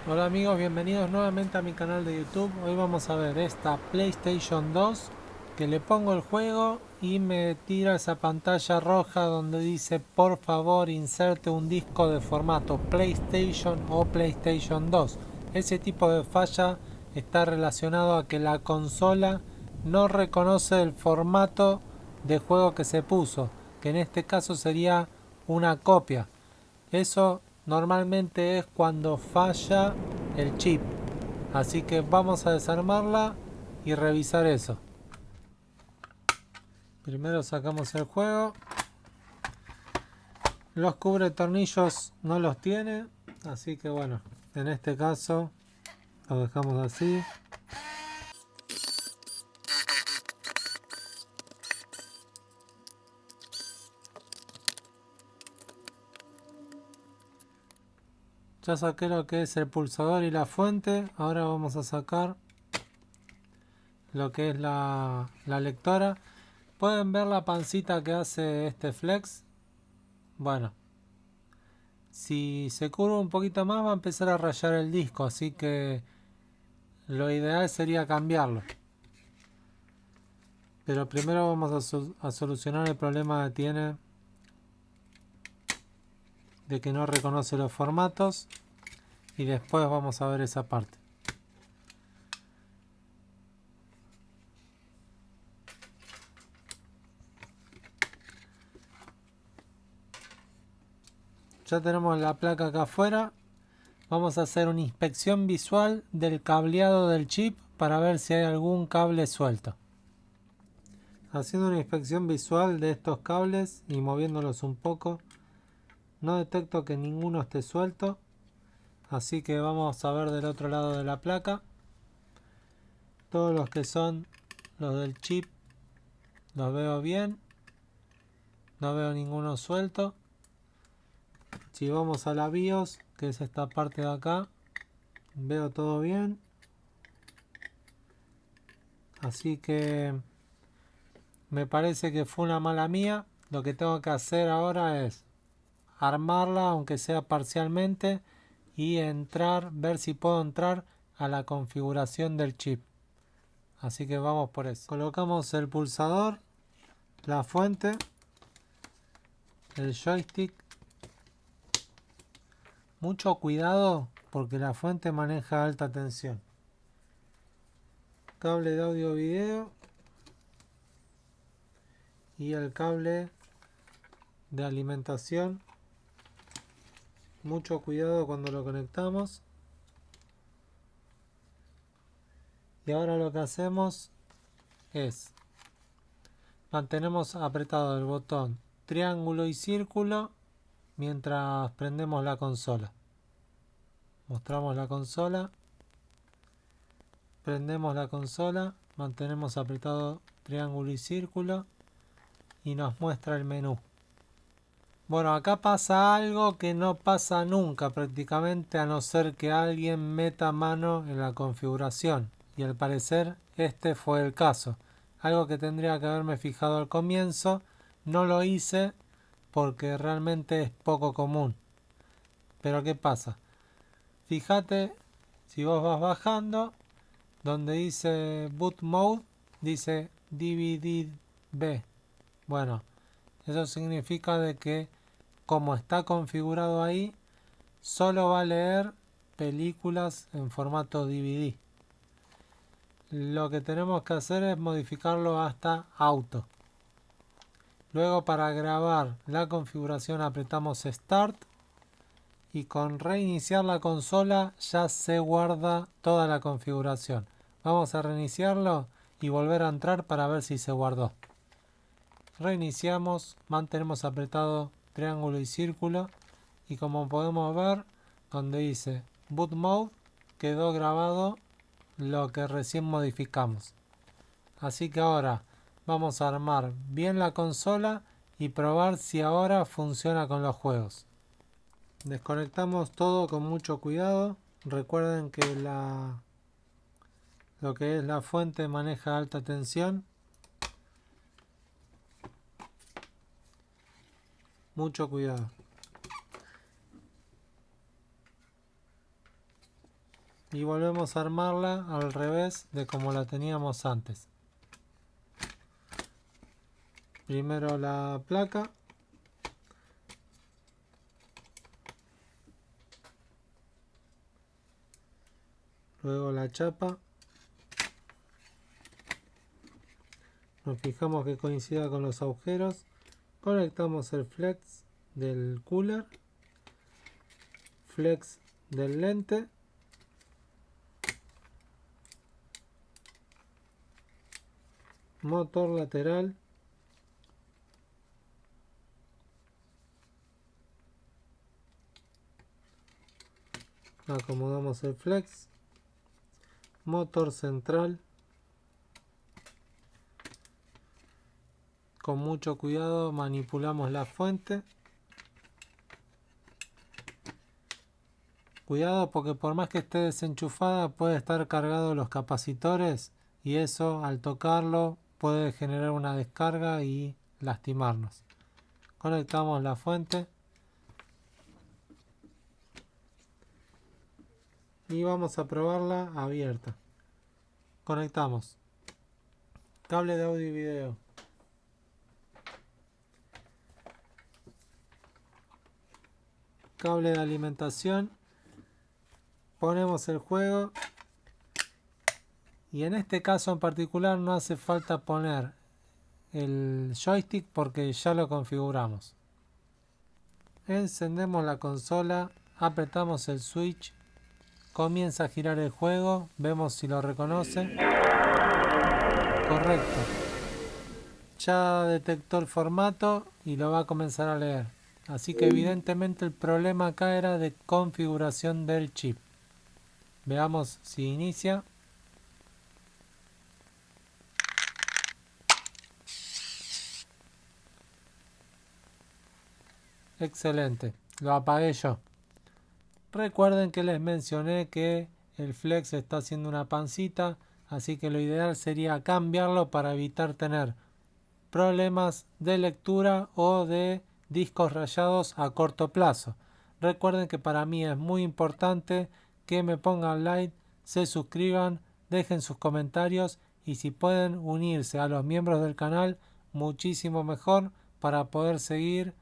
Hola amigos, bienvenidos nuevamente a mi canal de YouTube. Hoy vamos a ver esta PlayStation 2 que le pongo el juego y me tira esa pantalla roja donde dice por favor inserte un disco de formato PlayStation o PlayStation 2. Ese tipo de falla está relacionado a que la consola no reconoce el formato de juego que se puso, que en este caso sería una copia. Eso normalmente es cuando falla el chip. Así que vamos a desarmarla y revisar eso. Primero sacamos el juego. Los cubre tornillos no los tiene. Así que bueno, en este caso lo dejamos así. Ya saqué lo que es el pulsador y la fuente. Ahora vamos a sacar lo que es la lectora. ¿Pueden ver la pancita que hace este flex? Bueno, si se curva un poquito más va a empezar a rayar el disco, así que lo ideal sería cambiarlo. Pero primero vamos a solucionar el problema que tiene de que no reconoce los formatos y después vamos a ver esa parte. Ya tenemos la placa acá afuera. Vamos a hacer una inspección visual del cableado del chip para ver si hay algún cable suelto. Haciendo una inspección visual de estos cables y moviéndolos un poco, no detecto que ninguno esté suelto. Así que vamos a ver del otro lado de la placa. Todos los que son los del chip los veo bien. No veo ninguno suelto. Si vamos a la BIOS, que es esta parte de acá, veo todo bien. Así que me parece que fue una mala mía. Lo que tengo que hacer ahora es armarla, aunque sea parcialmente, y entrar, ver si puedo entrar a la configuración del chip. Así que vamos por eso. Colocamos el pulsador, la fuente, el joystick. Mucho cuidado porque la fuente maneja alta tensión. Cable de audio video y el cable de alimentación. Mucho cuidado cuando lo conectamos. Y ahora lo que hacemos es mantenemos apretado el botón triángulo y círculo mientras prendemos la consola. Mostramos la consola, prendemos la consola, mantenemos apretado triángulo y círculo y nos muestra el menú. Bueno, acá pasa algo que no pasa nunca prácticamente, a no ser que alguien meta mano en la configuración, y al parecer este fue el caso. Algo que tendría que haberme fijado al comienzo, no lo hice porque realmente es poco común. Pero ¿qué pasa? Fíjate, si vos vas bajando, donde dice boot mode, dice DVD B. Bueno, eso significa de que como está configurado ahí, solo va a leer películas en formato DVD. Lo que tenemos que hacer es modificarlo hasta auto. Luego para grabar la configuración apretamos Start y con reiniciar la consola ya se guarda toda la configuración. Vamos a reiniciarlo y volver a entrar para ver si se guardó. Reiniciamos, mantenemos apretado triángulo y círculo y como podemos ver donde dice boot mode quedó grabado lo que recién modificamos. Así que ahora vamos a armar bien la consola y probar si ahora funciona con los juegos. Desconectamos todo con mucho cuidado. Recuerden que lo que es la fuente maneja alta tensión. Mucho cuidado. y volvemos a armarla al revés de como la teníamos antes. Primero la placa, luego la chapa. Nos fijamos que coincida con los agujeros. Conectamos el flex del cooler, flex del lente, motor lateral, acomodamos el flex, motor central. Con mucho cuidado manipulamos la fuente. Cuidado porque por más que esté desenchufada puede estar cargado los capacitores y eso al tocarlo puede generar una descarga y lastimarnos. Conectamos la fuente y vamos a probarla abierta. Conectamos cable de audio y video, cable de alimentación, ponemos el juego y en este caso en particular no hace falta poner el joystick porque ya lo configuramos. Encendemos la consola, apretamos el switch, comienza a girar el juego, vemos si lo reconoce. Correcto. Ya detectó el formato y lo va a comenzar a leer. Así que evidentemente el problema acá era de configuración del chip. Veamos si inicia. Excelente, lo apagué yo. Recuerden que les mencioné que el flex está haciendo una pancita, así que lo ideal sería cambiarlo para evitar tener problemas de lectura o de discos rayados a corto plazo. Recuerden que para mí es muy importante que me pongan like, se suscriban, dejen sus comentarios y si pueden unirse a los miembros del canal, muchísimo mejor para poder seguir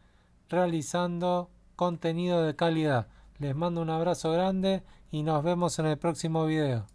realizando contenido de calidad. Les mando un abrazo grande y nos vemos en el próximo video.